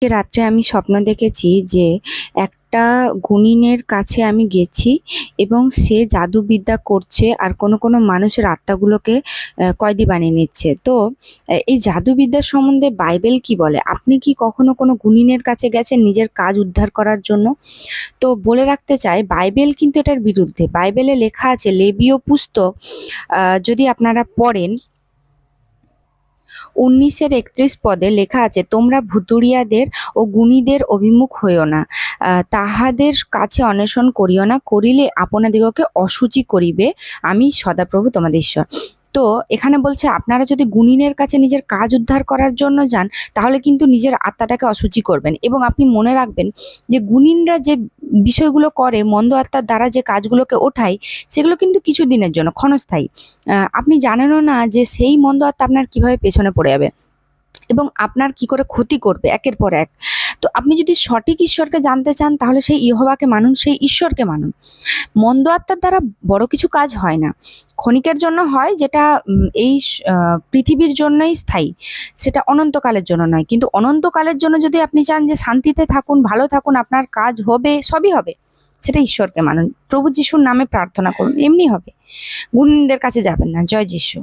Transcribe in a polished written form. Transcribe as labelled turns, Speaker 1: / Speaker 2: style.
Speaker 1: রাত্রে আমি স্বপ্ন দেখেছি যে একটা গুণিনের কাছে আমি গেছি এবং সে জাদুবিদ্যা করছে আর কোনো কোনো মানুষের আত্মাগুলোকে কয়েদি বানিয়ে নিচ্ছে। তো এই জাদুবিদ্যার সম্বন্ধে বাইবেল কি বলে? আপনি কি কখনো কোনো গুণিনের কাছে গেছেন নিজের কাজ উদ্ধার করার জন্য? তো বলে রাখতে চাই, বাইবেল কিন্তু এটার বিরুদ্ধে। বাইবেলে লেখা আছে, লেবীয় পুস্তক যদি আপনারা পড়েন 19-31 পদে লেখা আছে, তোমরা ভুতুড়িয়াদের ও গুণীদের অভিমুখ হইও না, তাহাদের কাছে অন্বেষণ করিও না, করিলে আপনাদিগকে অশুচি করিবে, আমি সদাপ্রভু তোমাদের ঈশ্বর। তো এখানে বলছে আপনারা যদি গুণিনের কাছে নিজের কাজ উদ্ধার করার জন্য যান, তাহলে কিন্তু নিজের আত্মাটাকে অশুচি করবেন। এবং আপনি মনে রাখবেন যে গুণিনরা যে বিষয়গুলো করে, মন্দ আত্মার দ্বারা যে কাজগুলোকে ওঠায়, সেগুলো কিন্তু কিছু দিনের জন্য, ক্ষণস্থায়ী। আপনি জানেনও না যে সেই মন্দ আত্মা আপনার কিভাবে পেছনে পড়ে যাবে এবং আপনার কি করে ক্ষতি করবে একের পর এক। তো আপনি যদি সঠিক ঈশ্বরকে জানতে চান, তাহলে সেই ইহোবাকে মানুন, সেই ঈশ্বরকে মানুন। মন্দ আত্মার দ্বারা বড় কিছু কাজ হয় না, ক্ষণিকের জন্য হয়, যেটা এই পৃথিবীর জন্যই স্থায়ী, সেটা অনন্তকালের জন্য নয়। কিন্তু অনন্তকালের জন্য যদি আপনি চান যে শান্তিতে থাকুন, ভালো থাকুন, আপনার কাজ হবে, সবই হবে, সেটা ঈশ্বরকে মানুন। প্রভু যিশুর নামে প্রার্থনা করুন, এমনি হবে। গুণীদের কাছে যাবেন না। জয় যিশু।